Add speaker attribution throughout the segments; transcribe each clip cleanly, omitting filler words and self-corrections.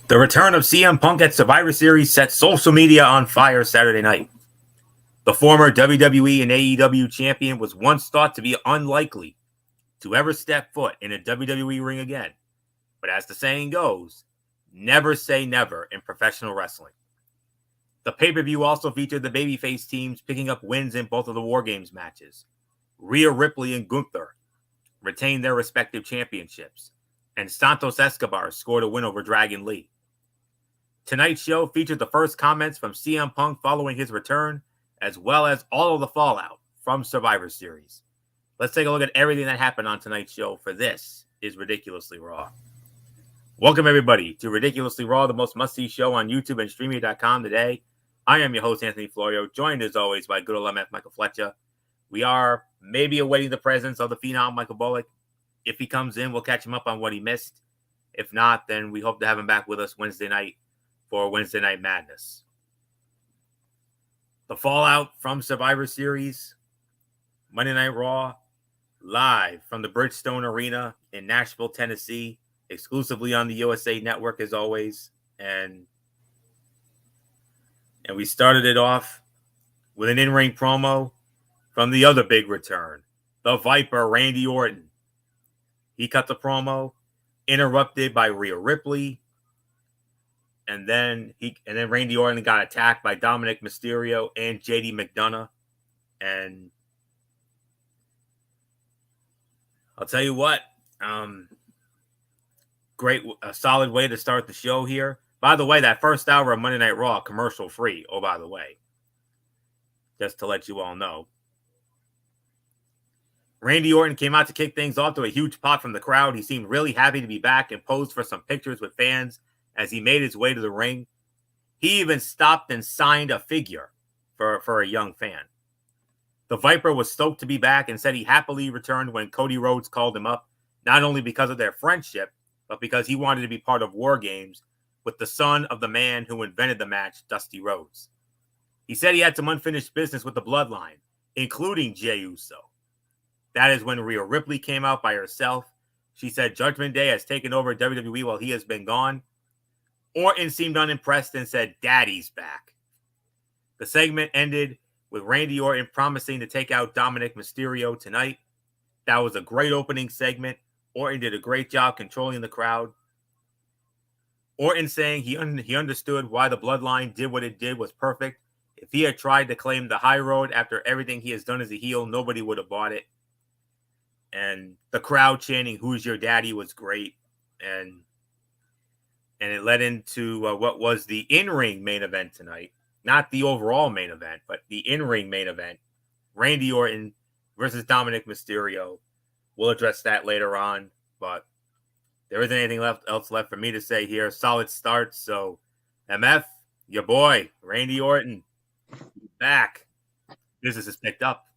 Speaker 1: The return of CM Punk at Survivor Series set social media on fire Saturday night. The former WWE and AEW champion was once thought to be unlikely to ever step foot in a WWE ring again. But as the saying goes, never say never in professional wrestling. The pay-per-view also featured the babyface teams picking up wins in both of the War Games matches. Rhea Ripley and Gunther retained their respective championships, and Santos Escobar scored a win over Dragon Lee. Tonight's show featured the first comments from CM Punk following his return, as well as all of the fallout from Survivor Series. Let's take a look at everything that happened on tonight's show, for this is Ridiculously Raw. Welcome, everybody, to Ridiculously Raw, the most must-see show on YouTube and Streamy.com today. I am your host, Anthony Florio, joined as always by good old MF Michael Fletcher. We are maybe awaiting the presence of the phenom Michael Bullock. If he comes in, we'll catch him up on what he missed. If not, then we hope to have him back with us Wednesday night for Wednesday Night Madness. The fallout from Survivor Series, Monday Night Raw, live from the Bridgestone Arena in Nashville, Tennessee, exclusively on the USA Network as always. And we started it off with an in-ring promo from the other big return, the Viper, Randy Orton. He cut the promo, interrupted by Rhea Ripley. And then Randy Orton got attacked by Dominic Mysterio and JD McDonough. And I'll tell you what, a solid way to start the show here. By the way, that first hour of Monday Night Raw, commercial free. Oh, by the way, just to let you all know. Randy Orton came out to kick things off to a huge pop from the crowd. He seemed really happy to be back and posed for some pictures with fans as he made his way to the ring. He even stopped and signed a figure for a young fan. The Viper was stoked to be back and said he happily returned when Cody Rhodes called him up, not only because of their friendship, but because he wanted to be part of War Games with the son of the man who invented the match, Dusty Rhodes. He said he had some unfinished business with the Bloodline, including Jey Uso. That is when Rhea Ripley came out by herself. She said Judgment Day has taken over WWE while he has been gone. Orton seemed unimpressed and said, "Daddy's back." The segment ended with Randy Orton promising to take out Dominic Mysterio tonight. That was a great opening segment. Orton did a great job controlling the crowd. Orton saying he understood why the Bloodline did what it did was perfect. If he had tried to claim the high road after everything he has done as a heel, nobody would have bought it. And the crowd chanting, "Who's your daddy?" was great. And it led into what was the in-ring main event tonight. Not the overall main event, but the in-ring main event. Randy Orton versus Dominic Mysterio. We'll address that later on, but there isn't anything else left for me to say here. Solid start. So, MF, your boy, Randy Orton, back. Business is picked up.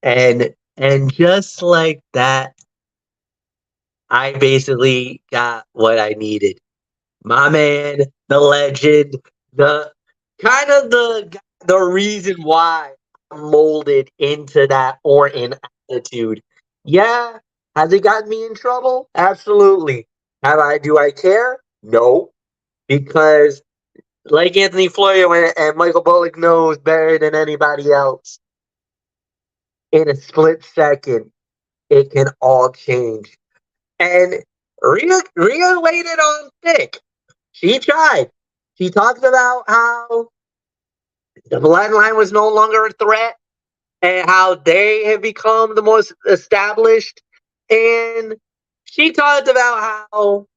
Speaker 2: And just like that, I basically got what I needed. My man, the legend, the reason why I molded into that Orton attitude. Yeah, has it gotten me in trouble? Absolutely. Do I care? No. Because like Anthony Florio and Michael Bullock knows better than anybody else, in a split second, it can all change. And Rhea laid it on thick. She tried. She talked about how the Bloodline was no longer a threat and how they have become the most established. And she talked about how,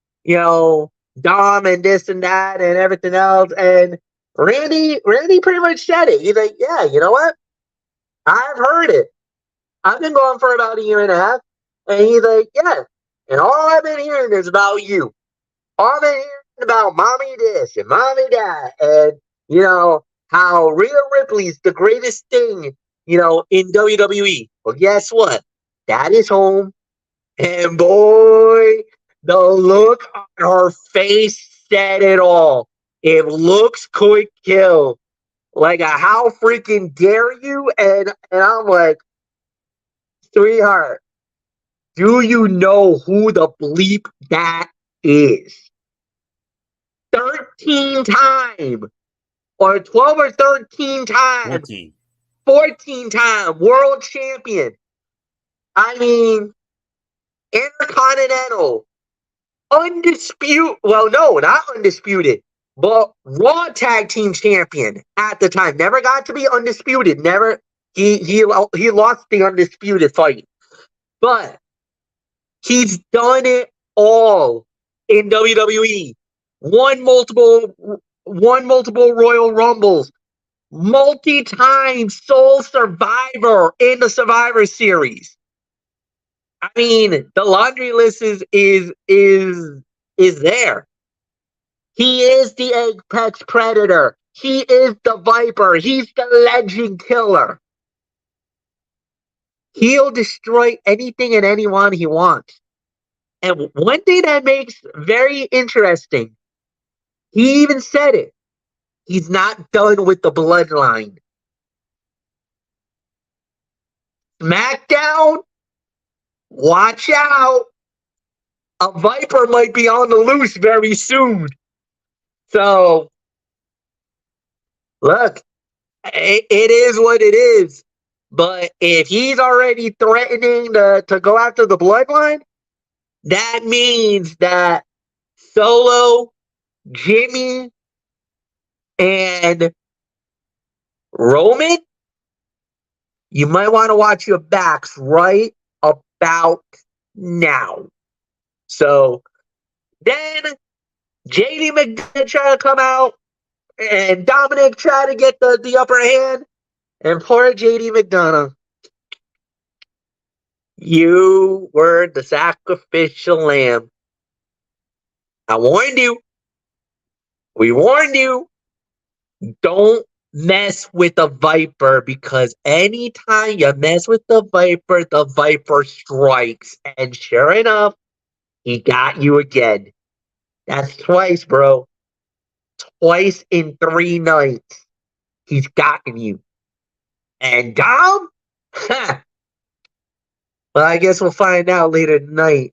Speaker 2: Dom and this and that and everything else. And Randy pretty much said it. He's like, yeah, you know what? I've heard it. I've been going for about a year and a half. And he's like, yeah. And all I've been hearing is about you. All I've been hearing about mommy this and mommy that. And, how Rhea Ripley's the greatest thing, in WWE. Well, guess what? That is home. And boy, the look on her face said it all. It looks quick kill. Like a how freaking dare you? And I'm like, sweetheart, do you know who the bleep that is? 13-time or 12 or 13-time,
Speaker 1: 14.
Speaker 2: 14-time world champion. I mean, Intercontinental, undisputed. Well, no, not undisputed, but Raw Tag Team Champion at the time. Never got to be undisputed. Never. He lost the undisputed fight, but he's done it all in WWE. Won multiple Royal Rumbles, multi-time sole survivor in the Survivor Series. I mean, the laundry list is there. He is the apex predator. He is the Viper. He's the legend killer. He'll destroy anything and anyone he wants. And one thing that makes very interesting, he even said it. He's not done with the bloodline. SmackDown, watch out. A Viper might be on the loose very soon. So, look, it is what it is. But if he's already threatening to go after the bloodline, that means that Solo, Jimmy, and Roman, you might want to watch your backs right about now. So then JD McDonough try to come out and Dominic try to get the upper hand. And poor JD McDonough, you were the sacrificial lamb. I warned you. We warned you. Don't mess with the Viper, because anytime you mess with the Viper strikes. And sure enough, he got you again. That's twice, bro. Twice in 3 nights. He's gotten you. And Dom? Ha! Well, I guess we'll find out later tonight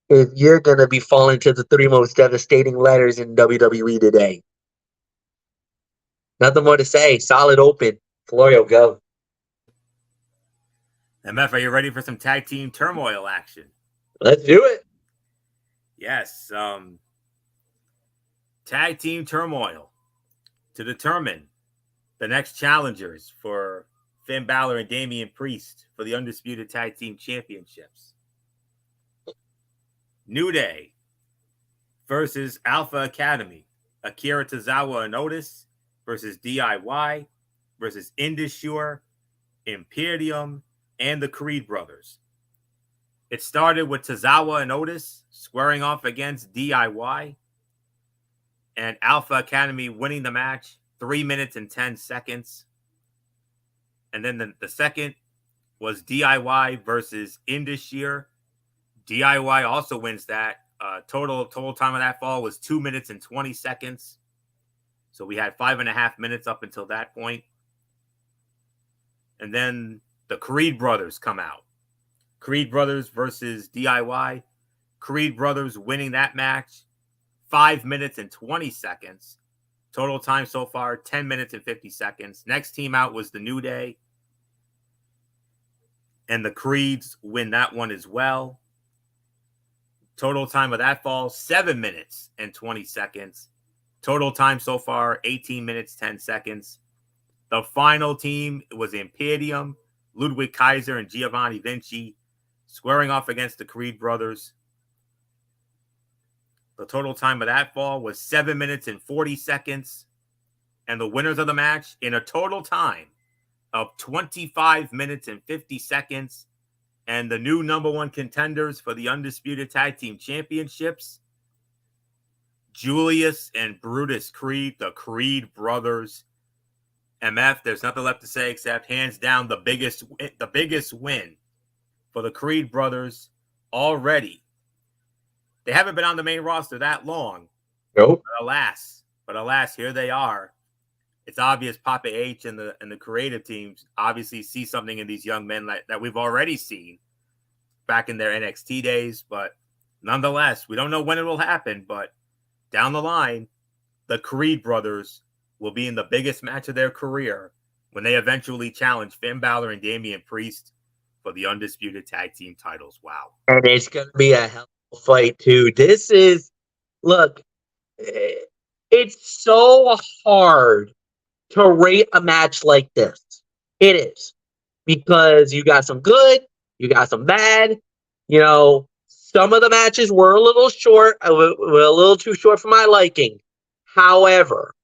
Speaker 2: if you're going to be falling to the 3 most devastating letters in WWE today. Nothing more to say. Solid open. Florio, go.
Speaker 1: MF, are you ready for some tag team turmoil action?
Speaker 2: Let's do it.
Speaker 1: Yes. Tag team turmoil to determine the next challengers for Finn Balor and Damian Priest for the Undisputed Tag Team Championships. New Day versus Alpha Academy. Akira Tozawa and Otis versus DIY versus Indus Imperium, and the Creed brothers. It started with Tozawa and Otis squaring off against DIY and Alpha Academy winning the match 3 minutes and 10 seconds. And then the second was DIY versus Indus. DIY also wins that. Total time of that fall was 2 minutes and 20 seconds. So we had 5.5 minutes up until that point. And then the Creed brothers come out. Creed brothers versus DIY. Creed brothers winning that match 5 minutes and 20 seconds. Total time so far, 10 minutes and 50 seconds. Next team out was the New Day. And the Creeds win that one as well. Total time of that fall, 7 minutes and 20 seconds. Total time so far, 18 minutes, 10 seconds. The final team was Imperium, Ludwig Kaiser, and Giovanni Vinci squaring off against the Creed brothers. The total time of that fall was 7 minutes and 40 seconds. And the winners of the match in a total time of 25 minutes and 50 seconds. And the new number one contenders for the Undisputed Tag Team Championships, Julius and Brutus Creed, the Creed brothers. MF, there's nothing left to say except hands down the biggest win for the Creed brothers already. They haven't been on the main roster that long.
Speaker 2: Nope.
Speaker 1: But alas, here they are. It's obvious Papa H and the creative teams obviously see something in these young men that we've already seen back in their NXT days. But nonetheless, we don't know when it will happen. But down the line, the Creed brothers will be in the biggest match of their career when they eventually challenge Finn Balor and Damian Priest for the undisputed tag team titles. Wow.
Speaker 2: And it's going to be a hell of a fight, too. This is, look, it's so hard to rate a match like this. It is. Because you got some good, you got some bad. You know, some of the matches were a little short, were a little too short for my liking. However,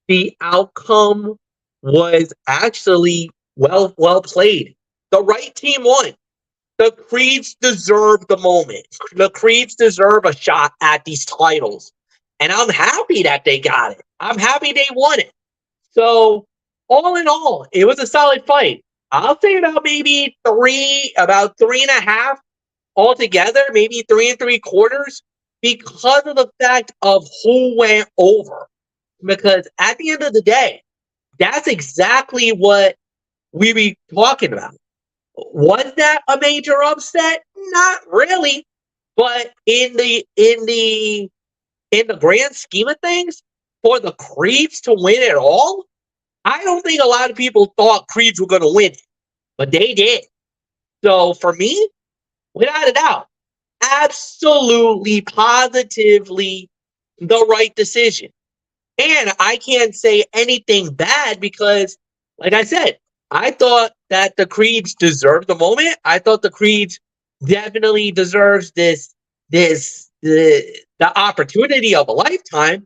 Speaker 2: the outcome was actually well played. The right team won. The Creeds deserve the moment. The Creeds deserve a shot at these titles. And I'm happy that they got it. I'm happy they won it. So, all in all, it was a solid fight. I'll say about maybe about 3.5 altogether, maybe 3 3/4, because of the fact of who went over. Because at the end of the day, that's exactly what we be talking about. Was that a major upset? Not really. But in the grand scheme of things, for the Creeds to win it all, I don't think a lot of people thought Creeds were going to win it, but they did. So for me, without a doubt, absolutely, positively the right decision. And I can't say anything bad because, like I said, I thought that the Creeds deserved the moment. I thought the Creeds definitely deserves the opportunity of a lifetime.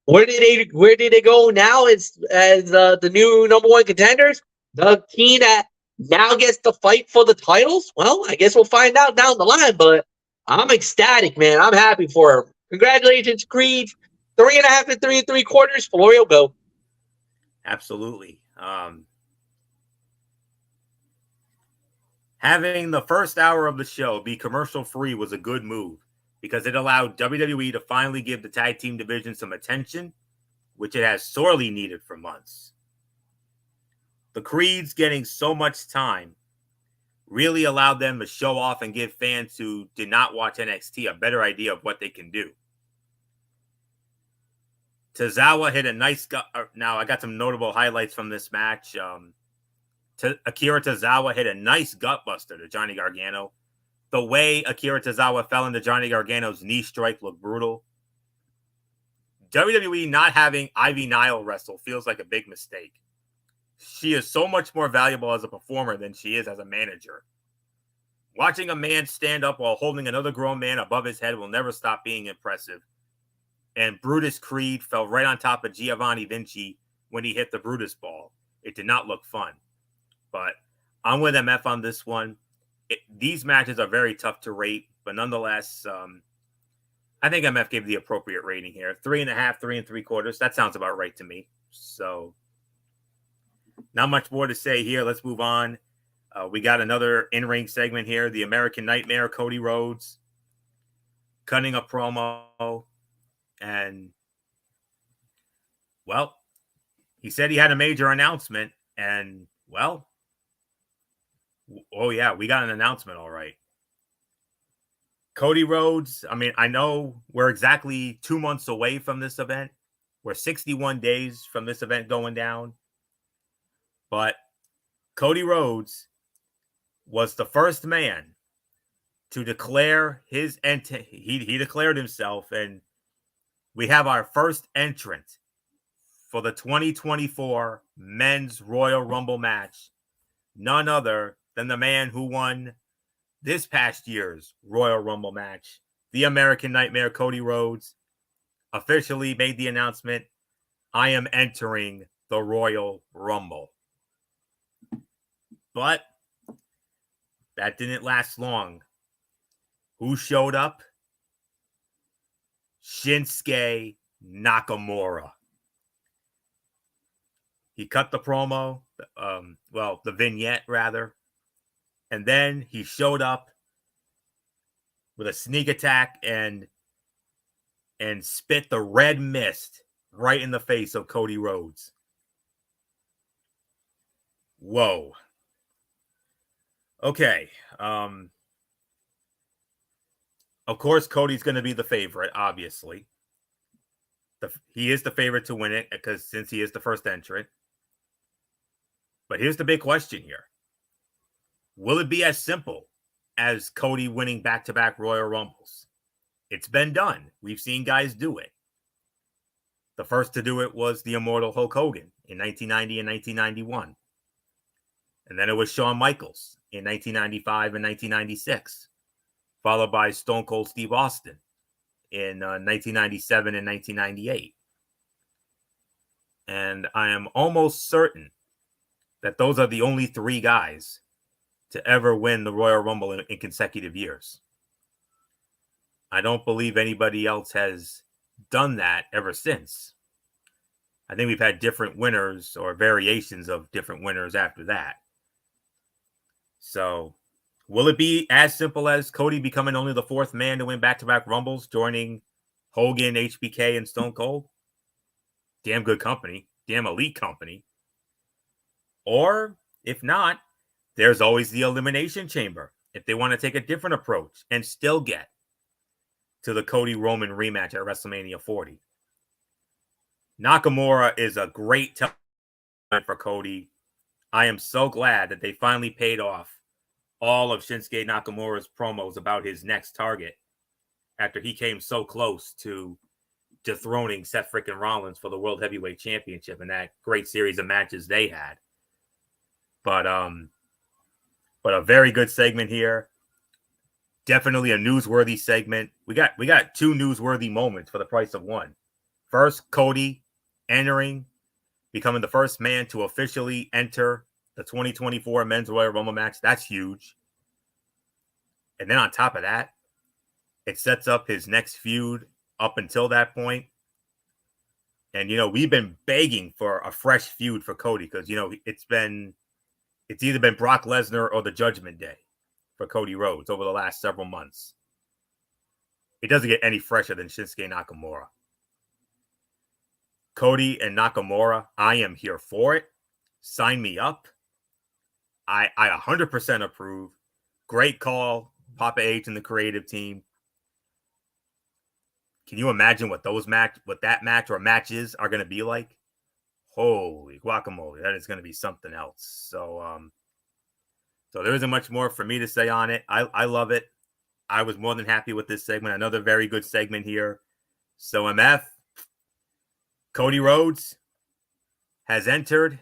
Speaker 2: Where did they go now as the new number one contenders? The team that now gets to fight for the titles? Well, I guess we'll find out down the line, but I'm ecstatic, man. I'm happy for them. Congratulations, Creed. 3.5 and 3 3/4 for Royal Go.
Speaker 1: Absolutely. Having the first hour of the show be commercial free was a good move because it allowed WWE to finally give the tag team division some attention, which it has sorely needed for months. The Creeds getting so much time really allowed them to show off and give fans who did not watch NXT a better idea of what they can do. Tozawa hit a nice gut. Now, I got some notable highlights from this match. Akira Tozawa hit a nice gutbuster to Johnny Gargano. The way Akira Tozawa fell into Johnny Gargano's knee strike looked brutal. WWE not having Ivy Nile wrestle feels like a big mistake. She is so much more valuable as a performer than she is as a manager. Watching a man stand up while holding another grown man above his head will never stop being impressive. And Brutus Creed fell right on top of Giovanni Vinci when he hit the Brutus ball. It did not look fun. But I'm with MF on this one. These matches are very tough to rate, but nonetheless, I think MF gave the appropriate rating here. 3.5, 3 3/4. That sounds about right to me. So, not much more to say here. Let's move on. We got another in-ring segment here. The American Nightmare, Cody Rhodes, cutting a promo. And, well, he said he had a major announcement. And, well, oh, yeah, we got an announcement, all right. Cody Rhodes, I mean, I know we're exactly 2 months away from this event. We're 61 days from this event going down. But Cody Rhodes was the first man to declare his he declared himself, and we have our first entrant for the 2024 Men's Royal Rumble match. None other than the man who won this past year's Royal Rumble match, the American Nightmare, Cody Rhodes, officially made the announcement, I am entering the Royal Rumble. But that didn't last long. Who showed up? Shinsuke Nakamura. He cut the promo, the vignette rather, and then he showed up with a sneak attack and spit the red mist right in the face of Cody Rhodes. Whoa. Okay. Of course, Cody's going to be the favorite, obviously. He is the favorite to win it because since he is the first entrant. But here's the big question here. Will it be as simple as Cody winning back-to-back Royal Rumbles? It's been done. We've seen guys do it. The first to do it was the immortal Hulk Hogan in 1990 and 1991. And then it was Shawn Michaels in 1995 and 1996, followed by Stone Cold Steve Austin in 1997 and 1998. And I am almost certain that those are the only three guys to ever win the Royal Rumble in consecutive years. I don't believe anybody else has done that ever since. I think we've had different winners or variations of different winners after that. So, will it be as simple as Cody becoming only the fourth man to win back-to-back Rumbles, joining Hogan, HBK, and Stone Cold? Damn good company. Damn elite company. Or, if not, there's always the Elimination Chamber if they want to take a different approach and still get to the Cody Roman rematch at WrestleMania 40. Nakamura is a great talent for Cody. I am so glad that they finally paid off all of Shinsuke Nakamura's promos about his next target after he came so close to dethroning Seth freaking Rollins for the World Heavyweight Championship in that great series of matches they had. But a very good segment here. Definitely a newsworthy segment. We got two newsworthy moments for the price of one. First, Cody becoming the first man to officially enter the 2024 Men's Royal Rumble match. That's huge. And then on top of that, it sets up his next feud up until that point. And, we've been begging for a fresh feud for Cody because, it's either been Brock Lesnar or the Judgment Day for Cody Rhodes over the last several months. It doesn't get any fresher than Shinsuke Nakamura. Cody and Nakamura, I am here for it. Sign me up. I 100% approve. Great call, Papa H and the creative team. Can you imagine what that match or matches are going to be like? Holy guacamole, that is going to be something else. So there isn't much more for me to say on it. I love it. I was more than happy with this segment. Another very good segment here. So MF, Cody Rhodes has entered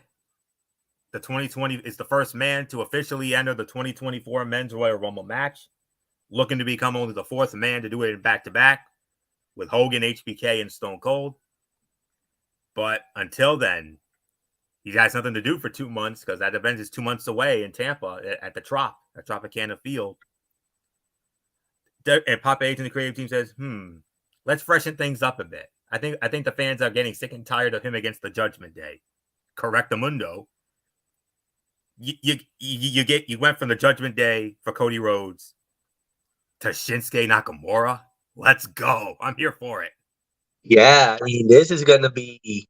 Speaker 1: the 2020, is the first man to officially enter the 2024 Men's Royal Rumble match, looking to become only the fourth man to do it in back-to-back with Hogan, HBK, and Stone Cold. But until then, he has nothing to do for 2 months because that event is 2 months away in Tampa at the Trop, at Tropicana Field. And Papa H and the creative team says, let's freshen things up a bit. I think the fans are getting sick and tired of him against the Judgment Day. Correctamundo. You went from the Judgment Day for Cody Rhodes to Shinsuke Nakamura. Let's go. I'm here for it.
Speaker 2: Yeah, I mean, this is gonna be.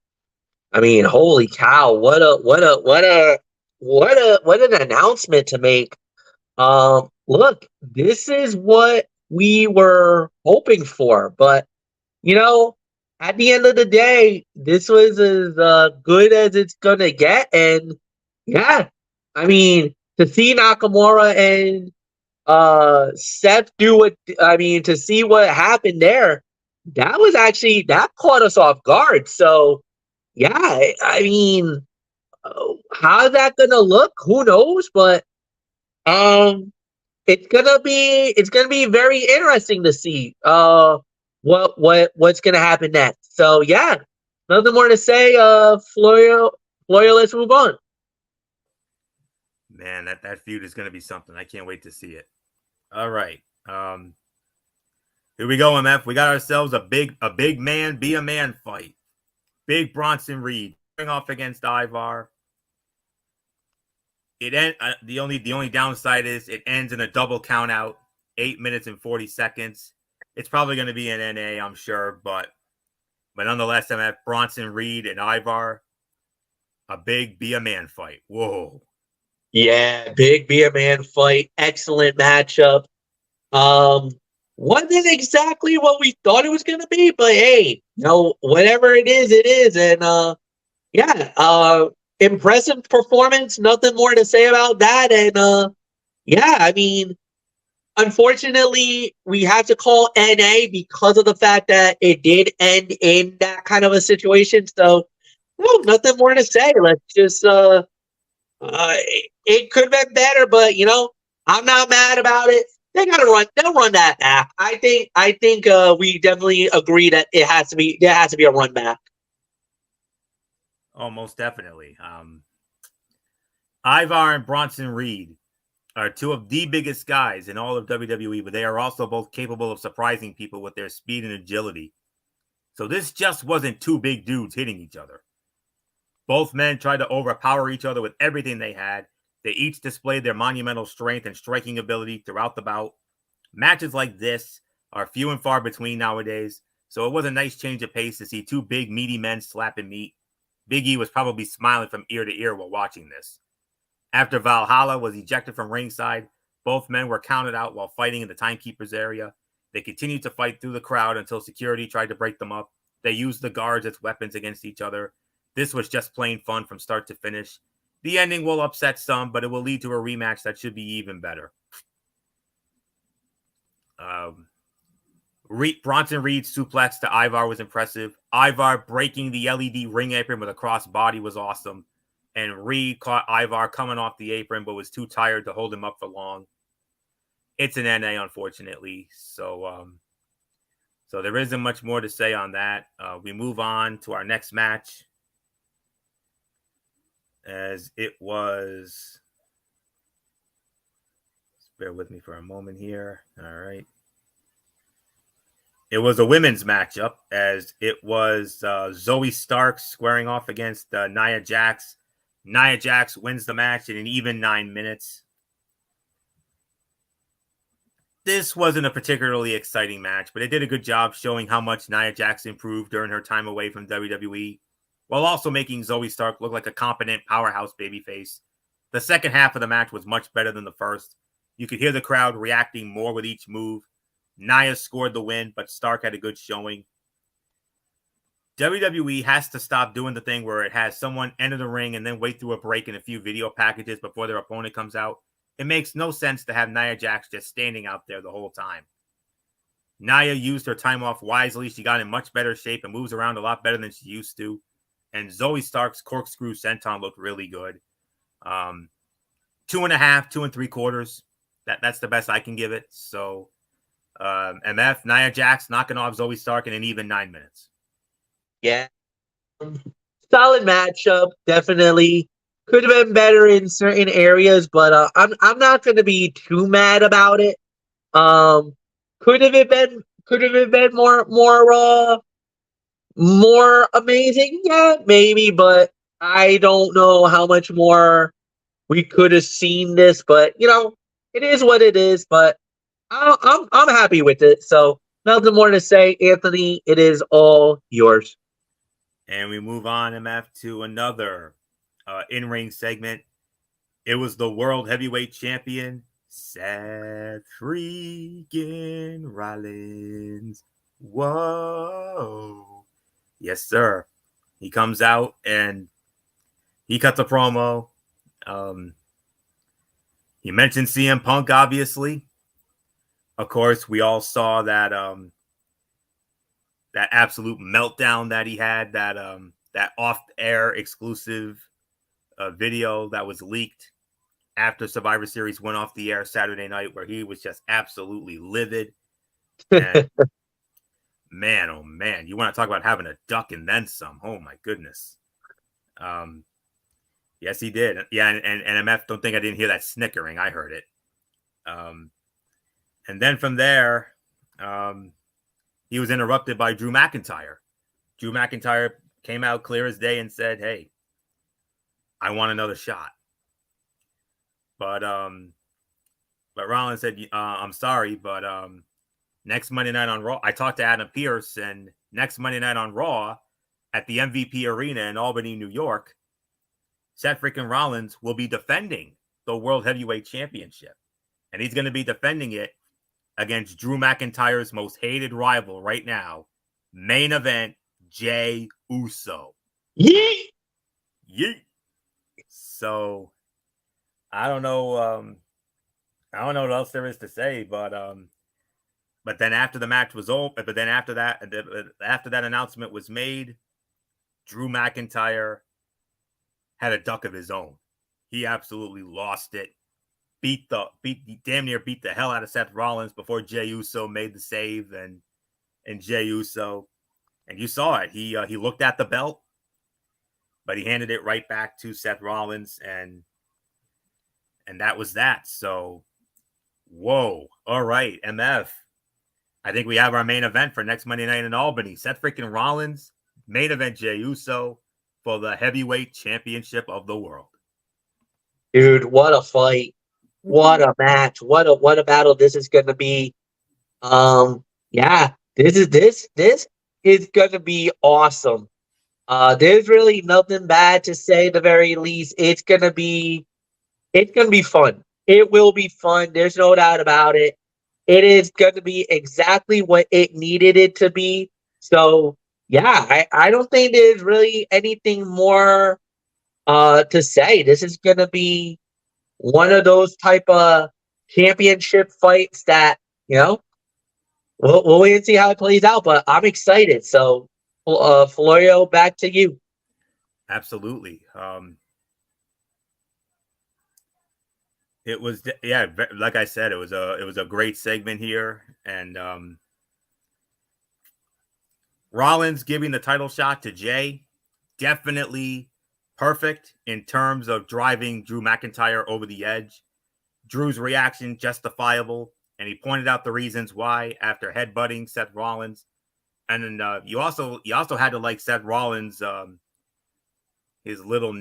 Speaker 2: I mean, holy cow! What an announcement to make. Look, this is what we were hoping for, but at the end of the day, this was as good as it's gonna get, and yeah, I mean, to see Nakamura and Seth do to see what happened there. That caught us off guard. So, yeah, I mean, how's that gonna look? Who knows? But it's gonna be very interesting to see what's gonna happen next. So, yeah, nothing more to say. Florio, let's move on.
Speaker 1: Man, that feud is gonna be something. I can't wait to see it. All right. Here we go, MF. We got ourselves a big man be a man fight. Big Bronson Reed going off against Ivar. The only downside is it ends in a double count out, 8 minutes and 40 seconds. It's probably going to be an NA, I'm sure, but nonetheless, MF, Bronson Reed and Ivar, a big be a man fight. Whoa.
Speaker 2: Yeah, big be a man fight. Excellent matchup. wasn't exactly what we thought it was going to be, but hey, whatever it is. And impressive performance. Nothing more to say about that. And I mean, unfortunately, we have to call NA because of the fact that it did end in that kind of a situation. So, no, nothing more to say. Let's just it could have been better, but I'm not mad about it. They'll run that back. I think we definitely agree that there has to be a run back.
Speaker 1: Oh, most definitely. Ivar and Bronson Reed are two of the biggest guys in all of WWE, but they are also both capable of surprising people with their speed and agility. So this just wasn't two big dudes hitting each other. Both men tried to overpower each other with everything they had. They each displayed their monumental strength and striking ability throughout the bout. Matches like this are few and far between nowadays, so it was a nice change of pace to see two big, meaty men slapping meat. Big E was probably smiling from ear to ear while watching this. After Valhalla was ejected from ringside, both men were counted out while fighting in the timekeeper's area. They continued to fight through the crowd until security tried to break them up. They used the guards as weapons against each other. This was just plain fun from start to finish. The ending will upset some, but it will lead to a rematch that should be even better. Bronson Reed's suplex to Ivar was impressive. Ivar breaking the LED ring apron with a crossbody was awesome. And Reed caught Ivar coming off the apron, but was too tired to hold him up for long. It's an NA, unfortunately. So there isn't much more to say on that. We move on to our next match. As it was, bear with me for a moment here. All right. It was a women's matchup, as it was Zoey Stark squaring off against Nia Jax. Nia Jax wins the match in an even 9 minutes. This wasn't a particularly exciting match, but it did a good job showing how much Nia Jax improved during her time away from WWE, while also making Zoey Stark look like a competent powerhouse babyface. The second half of the match was much better than the first. You could hear the crowd reacting more with each move. Nia scored the win, but Stark had a good showing. WWE has to stop doing the thing where it has someone enter the ring and then wait through a break and a few video packages before their opponent comes out. It makes no sense to have Nia Jax just standing out there the whole time. Nia used her time off wisely. She got in much better shape and moves around a lot better than she used to. And Zoey Stark's corkscrew senton looked really good. 2.5, 2 3/4. That's the best I can give it. So MF, Nia Jax knocking off Zoey Stark in an even 9 minutes.
Speaker 2: Yeah. Solid matchup, definitely. Could have been better in certain areas, but I'm not going to be too mad about it. Could have been more amazing? Yeah, maybe, but I don't know how much more we could have seen this, but it is what it is, but I'm happy with it. So nothing more to say, Anthony. It is all yours.
Speaker 1: And we move on, MF, to another in-ring segment. It was the World Heavyweight Champion, Seth freaking Rollins. Whoa. Yes, sir. He comes out and he cuts a promo. He mentioned CM Punk, obviously. Of course, we all saw that that absolute meltdown that he had, that off-air exclusive video that was leaked after Survivor Series went off the air Saturday night, where he was just absolutely livid. And man, oh man, you want to talk about having a duck and then some. Oh my goodness. Yes, he did. Yeah, and MF, don't think I didn't hear that snickering. I heard it. And then from there, he was interrupted by Drew McIntyre. Drew McIntyre came out clear as day and said, "Hey, I want another shot." But Rollins said, "I'm sorry, but next Monday night on Raw," I talked to Adam Pearce, and next Monday night on Raw at the MVP Arena in Albany, New York, Seth freaking Rollins will be defending the World Heavyweight Championship. And he's going to be defending it against Drew McIntyre's most hated rival right now. Main event, Jey Uso.
Speaker 2: Yeet!
Speaker 1: Yeet. So I don't know. I don't know what else there is to say, but then after the match was over, but then after that announcement was made, Drew McIntyre had a duck of his own. He absolutely lost it. Damn near beat the hell out of Seth Rollins before Jey Uso made the save, and Jey Uso, and you saw it. He looked at the belt, but he handed it right back to Seth Rollins, and that was that. So, whoa, all right, MF. I think we have our main event for next Monday night in Albany. Seth freaking Rollins, main event Jey Uso for the heavyweight championship of the world.
Speaker 2: Dude, what a fight. What a match. What a battle this is gonna be. Yeah, this is gonna be awesome. There's really nothing bad to say at the very least. It's gonna be fun. It will be fun. There's no doubt about it. It is going to be exactly what it needed it to be. So, yeah, I don't think there's really anything more to say. This is going to be one of those type of championship fights that, we'll wait and see how it plays out. But I'm excited. So, Florio, back to you.
Speaker 1: Absolutely. It was, yeah, like I said, it was a great segment here, and Rollins giving the title shot to Jey, definitely perfect in terms of driving Drew McIntyre over the edge. Drew's reaction justifiable, and he pointed out the reasons why after headbutting Seth Rollins, and then you also had to like Seth Rollins. His little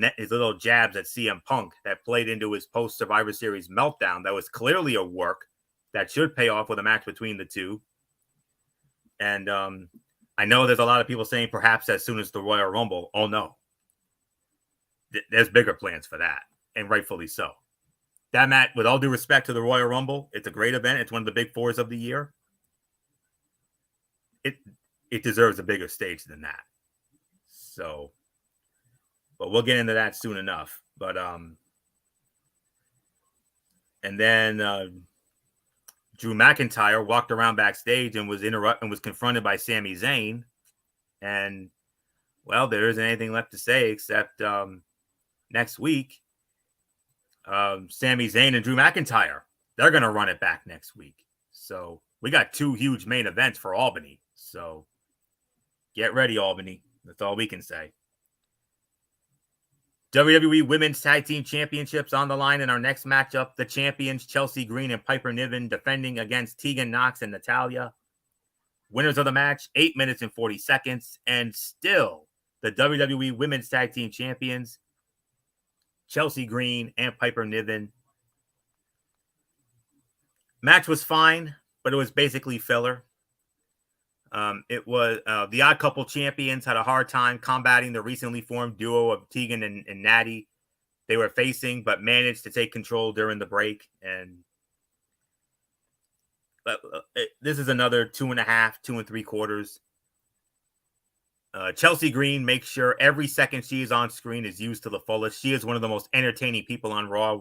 Speaker 1: jabs at CM Punk that played into his post Survivor Series meltdown. That was clearly a work that should pay off with a match between the two. And I know there's a lot of people saying perhaps as soon as the Royal Rumble. Oh no, there's bigger plans for that, and rightfully so. That match, with all due respect to the Royal Rumble, it's a great event. It's one of the big fours of the year. It deserves a bigger stage than that. So. But we'll get into that soon enough. But and then Drew McIntyre walked around backstage and was confronted by Sami Zayn. And well, there isn't anything left to say except next week, Sami Zayn and Drew McIntyre, they're gonna run it back next week. So we got two huge main events for Albany. So get ready, Albany. That's all we can say. WWE Women's Tag Team Championships on the line in our next matchup. The champions, Chelsea Green and Piper Niven, defending against Tegan Nox and Natalya. Winners of the match, 8 minutes and 40 seconds. And still, the WWE Women's Tag Team Champions, Chelsea Green and Piper Niven. Match was fine, but it was basically filler. It was the Odd Couple champions had a hard time combating the recently formed duo of Tegan and Natty. They were facing, but managed to take control during the break. And this is another 2.5, 2 3/4. Chelsea Green makes sure every second she is on screen is used to the fullest. She is one of the most entertaining people on Raw.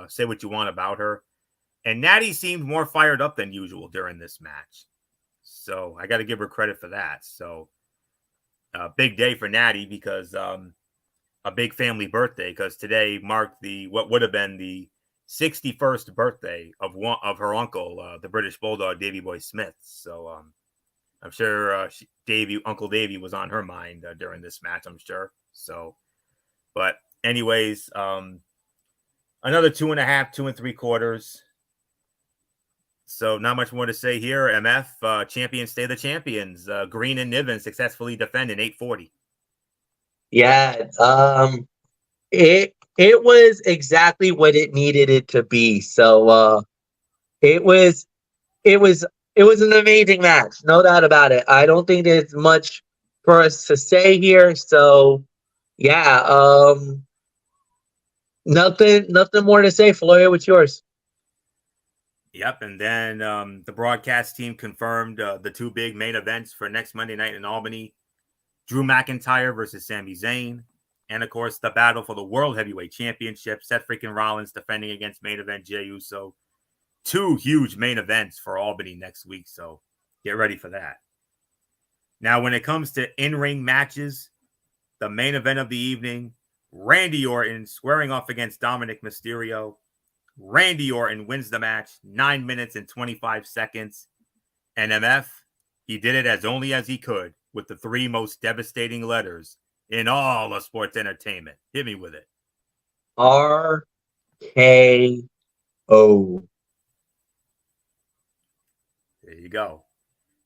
Speaker 1: Say what you want about her. And Natty seemed more fired up than usual during this match. So I got to give her credit for that. So big day for Natty because a big family birthday, because today marked what would have been the 61st birthday of her uncle, the British Bulldog, Davey Boy Smith. So I'm sure Uncle Davey was on her mind during this match, I'm sure. So, but anyways, another 2.5, 2 3/4. So not much more to say here. MF, champions stay the champions. Green and Niven successfully defend in 840.
Speaker 2: Yeah, it was exactly what it needed it to be. So it was an amazing match, no doubt about it. I don't think there's much for us to say here. So yeah, nothing more to say. Florio, what's yours?
Speaker 1: Yep, and then the broadcast team confirmed the two big main events for next Monday night in Albany: Drew McIntyre versus Sami Zayn, and of course the battle for the World Heavyweight Championship. Seth freaking Rollins defending against main event Jey Uso. Two huge main events for Albany next week, so get ready for that. Now, when it comes to in-ring matches, the main event of the evening: Randy Orton squaring off against Dominic Mysterio. Randy Orton wins the match, 9 minutes and 25 seconds. And MF, he did it as only as he could with the three most devastating letters in all of sports entertainment. Hit me with it.
Speaker 2: RKO.
Speaker 1: There you go.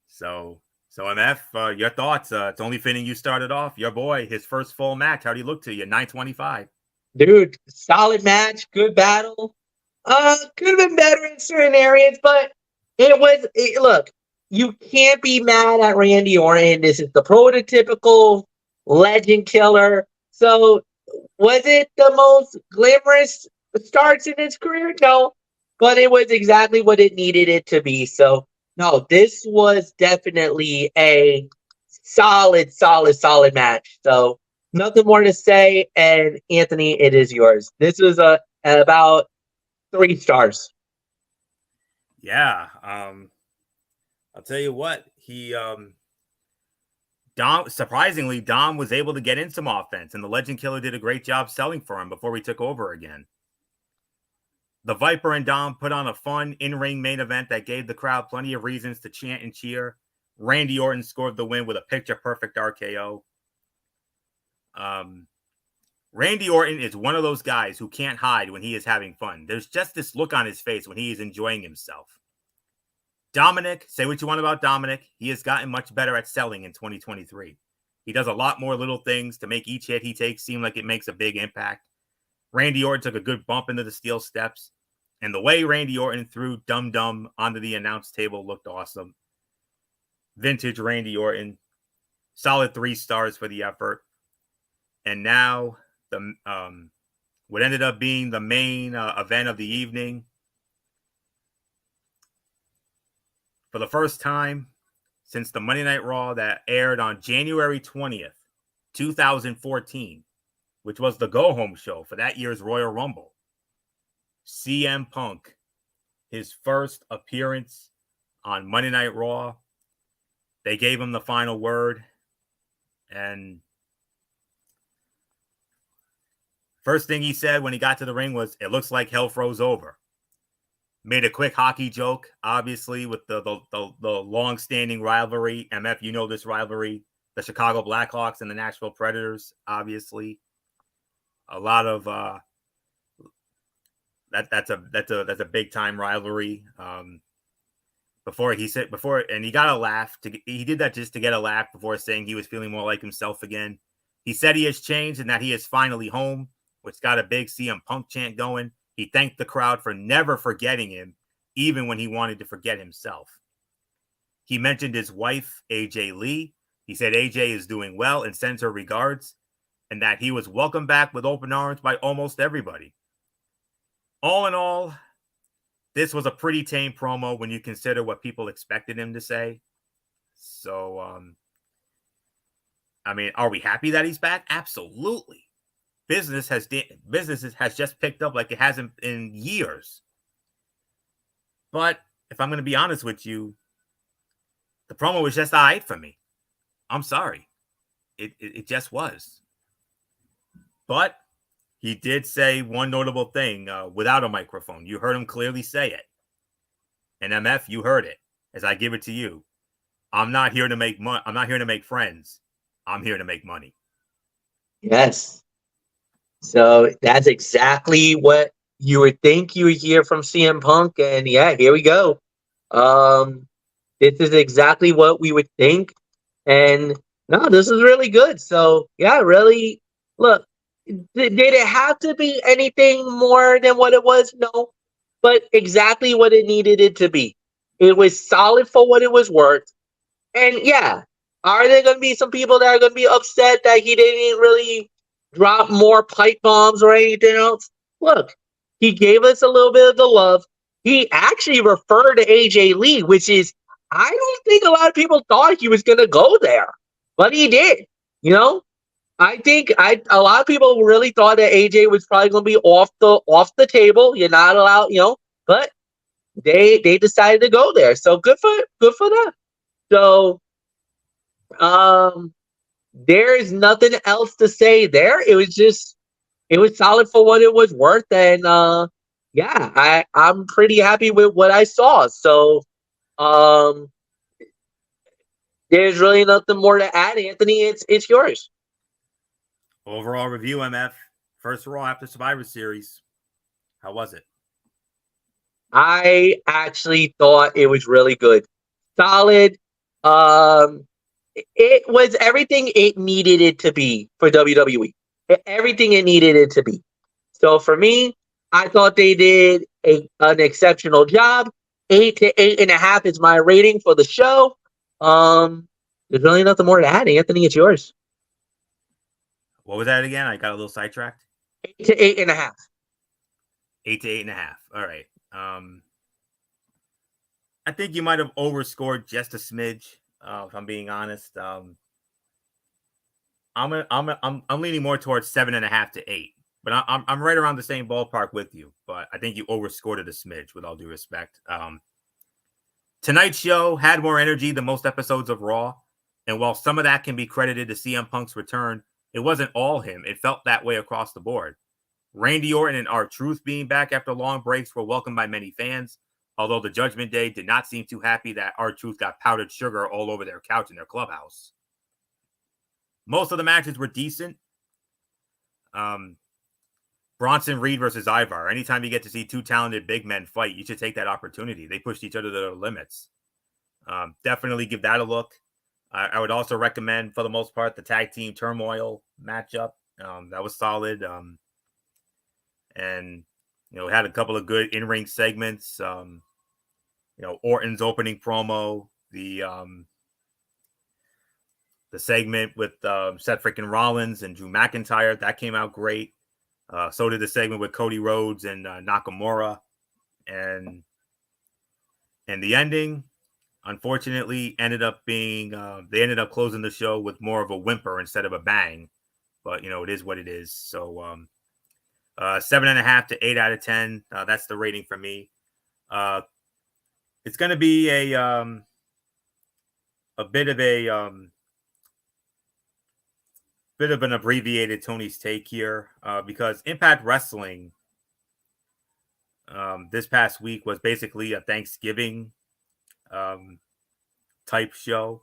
Speaker 1: So MF, your thoughts? It's only fitting you started off. Your boy, his first full match. How do you look to you? 925.
Speaker 2: Dude, solid match, good battle. Could have been better in certain areas, but look, you can't be mad at Randy Orton. This is the prototypical legend killer. So, was it the most glamorous starts in his career? No, but it was exactly what it needed it to be. So, no, this was definitely a solid match. So, nothing more to say. And Anthony, it is yours. This was about 3 stars.
Speaker 1: Yeah. I'll tell you what, Dom was able to get in some offense, and the Legend Killer did a great job selling for him before he took over again. The Viper and Dom put on a fun in-ring main event that gave the crowd plenty of reasons to chant and cheer. Randy Orton scored the win with a picture-perfect RKO. Randy Orton is one of those guys who can't hide when he is having fun. There's just this look on his face when he is enjoying himself. Dominic, say what you want about Dominic. He has gotten much better at selling in 2023. He does a lot more little things to make each hit he takes seem like it makes a big impact. Randy Orton took a good bump into the steel steps, and the way Randy Orton threw Dum Dum onto the announce table looked awesome. Vintage Randy Orton. Solid 3 stars for the effort. And now the what ended up being the main event of the evening. For the first time since the Monday Night Raw that aired on January 20th, 2014, which was the go-home show for that year's Royal Rumble, CM Punk, his first appearance on Monday Night Raw. They gave him the final word, and first thing he said when he got to the ring was, "It looks like hell froze over." Made a quick hockey joke, obviously, with the long-standing rivalry. MF, you know this rivalry. The Chicago Blackhawks and the Nashville Predators, obviously. A lot of that's a big-time rivalry. And he got a laugh. He did that just to get a laugh before saying he was feeling more like himself again. He said he has changed and that he is finally home, which got a big CM Punk chant going. He thanked the crowd for never forgetting him, even when he wanted to forget himself. He mentioned his wife, AJ Lee. He said AJ is doing well and sends her regards, and that he was welcomed back with open arms by almost everybody. All in all, this was a pretty tame promo when you consider what people expected him to say. So, I mean, are we happy that he's back? Absolutely. Business has just picked up like it hasn't in years. But if I'm going to be honest with you, the promo was just all right for me. I'm sorry. It just was. But he did say one notable thing without a microphone. You heard him clearly say it. And MF, you heard it as I give it to you. I'm not here to make money. I'm not here to make friends. I'm here to make money.
Speaker 2: Yes. So that's exactly what you would think you would hear from CM Punk. And yeah, here we go. This is exactly what we would think. And no, this is really good. So yeah, really, look, did it have to be anything more than what it was? No, but exactly what it needed it to be. It was solid for what it was worth. And yeah, are there going to be some people that are going to be upset that he didn't really drop more pipe bombs or anything else? Look, he gave us a little bit of the love. he actually referred to AJ Lee, which is, I don't think a lot of people thought he was going to go there, but he did. You know, I think a lot of people really thought that AJ was probably going to be off the table. You're not allowed, but they decided to go there. So good for them. So there is nothing else to say there. It was solid for what it was worth, and yeah, I'm pretty happy with what I saw. So um there's really nothing more to add, Anthony. It's yours.
Speaker 1: Overall review, MF. First Raw after Survivor Series. How was it?
Speaker 2: I actually thought it was really good. Solid. Um it was everything it needed it to be for WWE. Everything it needed it to be. So for me, I thought they did an exceptional job. 8 to 8.5 is my rating for the show. There's really nothing more to add. Anthony, it's yours.
Speaker 1: What was that again? I got a little sidetracked.
Speaker 2: 8 to 8.5.
Speaker 1: 8 to 8.5. All right. I think you might have overscored just a smidge. If I'm being honest, I'm leaning more towards 7.5 to 8, but I'm right around the same ballpark with you. But I think you overscored it a smidge, with all due respect. Tonight's show had more energy than most episodes of Raw, and while some of that can be credited to CM Punk's return, it wasn't all him. It felt that way across the board. Randy Orton and R-Truth being back after long breaks were welcomed by many fans, although the Judgment Day did not seem too happy that R-Truth got powdered sugar all over their couch in their clubhouse. Most of the matches were decent. Bronson Reed versus Ivar. Anytime you get to see two talented big men fight, you should take that opportunity. They pushed each other to their limits. Definitely give that a look. I would also recommend, for the most part, the tag team turmoil matchup. That was solid. And had a couple of good in-ring segments. Orton's opening promo, the segment with Seth freaking Rollins and Drew McIntyre, that came out great. So did the segment with Cody Rhodes and Nakamura, and the ending, unfortunately, ended up being they ended up closing the show with more of a whimper instead of a bang. But it is what it is. So 7.5 to 8 out of 10. That's the rating for me. It's going to be a bit of an abbreviated Tony's take here, because Impact Wrestling this past week was basically a Thanksgiving type show,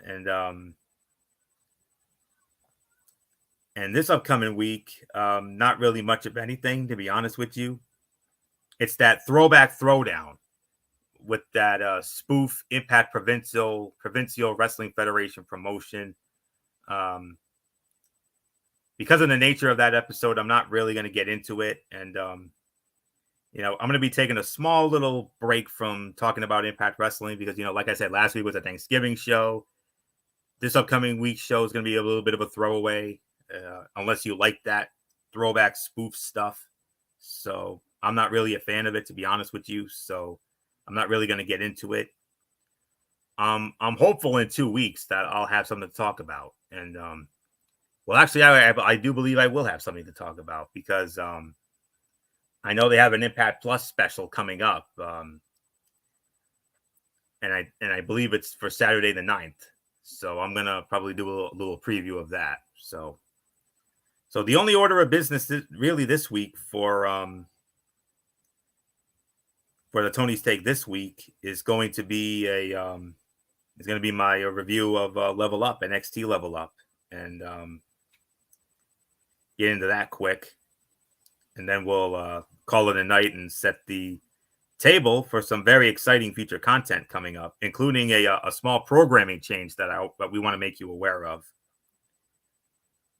Speaker 1: and this upcoming week, not really much of anything, to be honest with you. It's that throwback throwdown with that spoof Impact Provincial Wrestling Federation promotion. Because of the nature of that episode, I'm not really going to get into it. And, I'm going to be taking a small little break from talking about Impact Wrestling because, like I said, last week was a Thanksgiving show. This upcoming week's show is going to be a little bit of a throwaway, unless you like that throwback spoof stuff. So I'm not really a fan of it, to be honest with you. So I'm not really going to get into it. I'm hopeful in 2 weeks that I'll have something to talk about. And, well, actually, I do believe I will have something to talk about because I know they have an Impact Plus special coming up, and I believe it's for Saturday the 9th. So I'm gonna probably do a little preview of that. So the only order of business really this week for the Tony's Take this week is going to be my review of Level Up, NXT Level Up, and get into that quick, and then we'll call it a night and set the table for some very exciting future content coming up, including a small programming change that we want to make you aware of.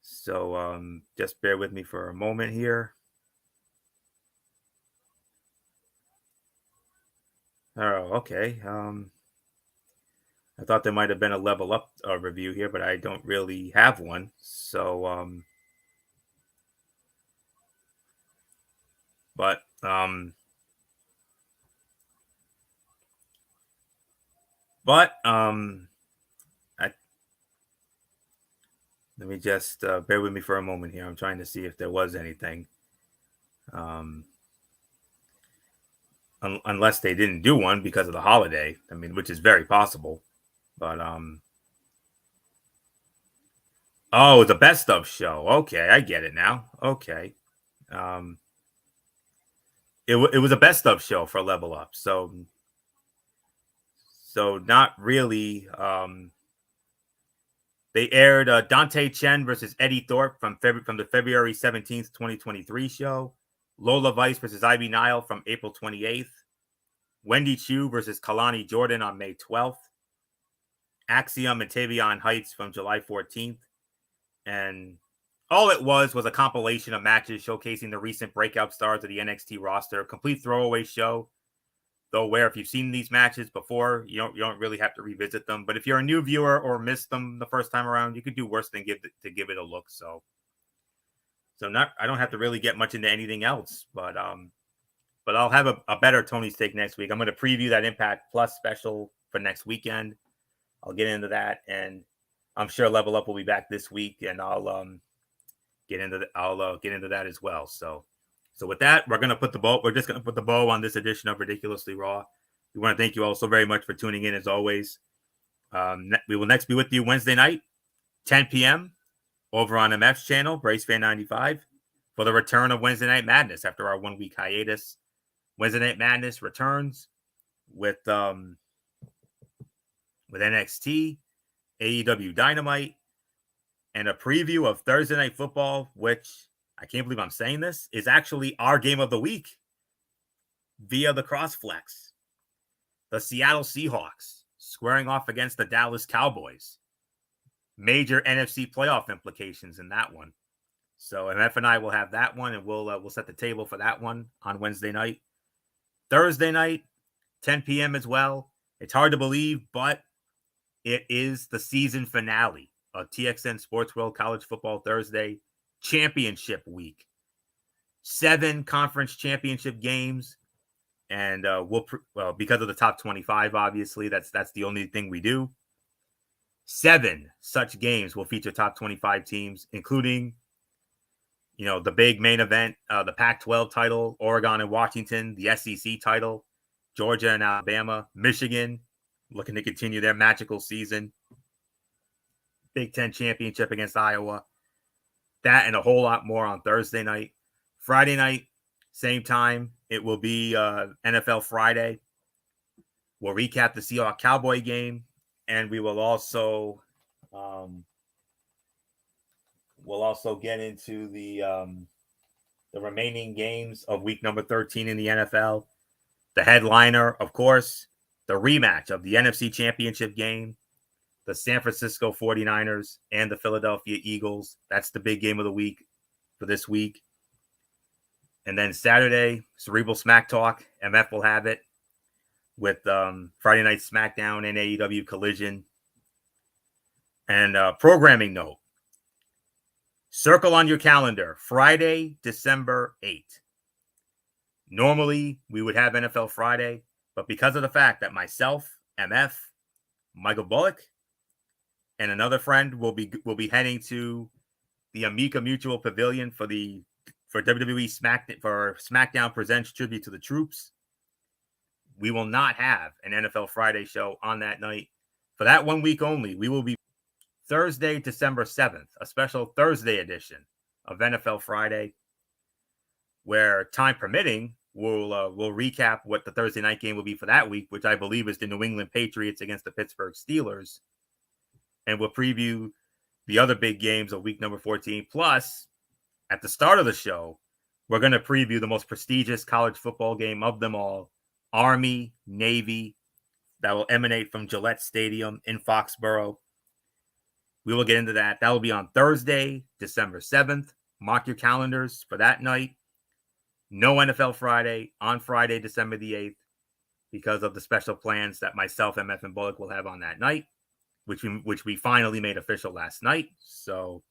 Speaker 1: So just bear with me for a moment here. Oh, okay. I thought there might have been a Level Up review here, but I don't really have one. So But But let me just bear with me for a moment here. I'm trying to see if there was anything. Unless they didn't do one because of the holiday. I mean, which is very possible. But oh, the best of show. Okay, I get it now. Okay. It was a best of show for Level Up. So not really. They aired Dante Chen versus Eddie Thorpe from the February 17th, 2023 show. Lola Vice versus Ivy Nile from April 28th. Wendy Chu versus Kalani Jordan on May 12th. Axiom and Tavion Heights from July 14th. And all it was a compilation of matches showcasing the recent breakout stars of the NXT roster. A complete throwaway show. Though where if you've seen these matches before, you don't really have to revisit them. But if you're a new viewer or missed them the first time around, you could do worse than give it a look. So I don't have to really get much into anything else. But I'll have a better Tony's Take next week. I'm going to preview that Impact Plus special for next weekend. I'll get into that, and I'm sure Level Up will be back this week, and I'll get into that as well. So with that, we're just going to put the bow on this edition of Ridiculously Raw. We want to thank you all so very much for tuning in as always. We will next be with you Wednesday night, 10 p.m. over on MF's channel, Brace Fan 95, for the return of Wednesday Night Madness after our 1 week hiatus. Wednesday Night Madness returns with NXT, AEW Dynamite, and a preview of Thursday Night Football, which I can't believe I'm saying this, is actually our game of the week via the Crossflex. The Seattle Seahawks squaring off against the Dallas Cowboys. Major NFC playoff implications in that one. So MF and I will have that one, and we'll set the table for that one on Wednesday night. Thursday night, 10 p.m. as well. It's hard to believe, but it is the season finale of TXN Sports World College Football Thursday Championship Week. 7 conference championship games, and because of the top 25, obviously that's the only thing we do. 7 such games will feature top 25 teams, including the big main event, the Pac-12 title, Oregon and Washington, the SEC title, Georgia and Alabama, Michigan looking to continue their magical season, Big Ten championship against Iowa. That and a whole lot more on Thursday night. Friday night, same time. It will be NFL Friday. We'll recap the Seahawks Cowboy game, and we will also get into the remaining games of week number 13 in the NFL. The headliner, of course, the rematch of the NFC Championship game. The San Francisco 49ers and the Philadelphia Eagles. That's the big game of the week for this week. And then Saturday, Cerebral Smack Talk. MF will have it with Friday Night SmackDown and AEW Collision. And programming note. Circle on your calendar, Friday, December 8th. Normally, we would have NFL Friday, but because of the fact that myself, MF, Michael Bullock, and another friend will be heading to the Amica Mutual Pavilion for WWE SmackDown Presents Tribute to the Troops. We will not have an NFL Friday show on that night. For that 1 week only, we will be Thursday, December 7th, a special Thursday edition of NFL Friday, where time permitting, we'll recap what the Thursday night game will be for that week, which I believe is the New England Patriots against the Pittsburgh Steelers. And we'll preview the other big games of week number 14. Plus, at the start of the show, we're going to preview the most prestigious college football game of them all, Army, Navy, that will emanate from Gillette Stadium in Foxborough. We will get into that. That will be on Thursday, December 7th. Mark your calendars for that night. No NFL Friday on Friday, December the 8th, because of the special plans that myself, MF, and Bullock will have on that night, which we finally made official last night. So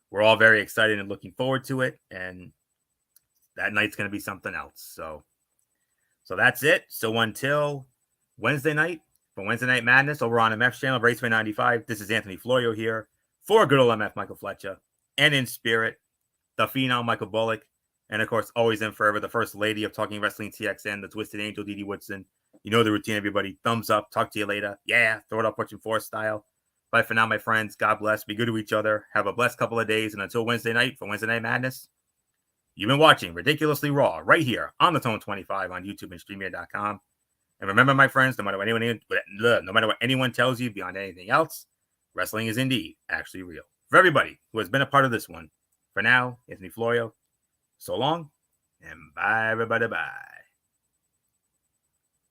Speaker 1: we're all very excited and looking forward to it. And that night's going to be something else. So that's it. So until Wednesday night for Wednesday Night Madness over on MF's channel, Raceway 95. This is Anthony Florio here for good old MF Michael Fletcher, and in spirit, the Phenom Michael Bullock, and of course, always and forever, the First Lady of Talking Wrestling TXN, the Twisted Angel, Dee Dee Woodson. You know the routine, everybody. Thumbs up. Talk to you later. Yeah, throw it up, watching Force style. Bye for now, my friends. God bless. Be good to each other. Have a blessed couple of days. And until Wednesday night for Wednesday Night Madness, you've been watching Ridiculously Raw right here on the Tone 25 on YouTube and StreamYard.com. And remember, my friends, no matter what anyone tells you beyond anything else, wrestling is indeed actually real. For everybody who has been a part of this one, for now, Anthony Florio, so long, and bye, everybody, bye.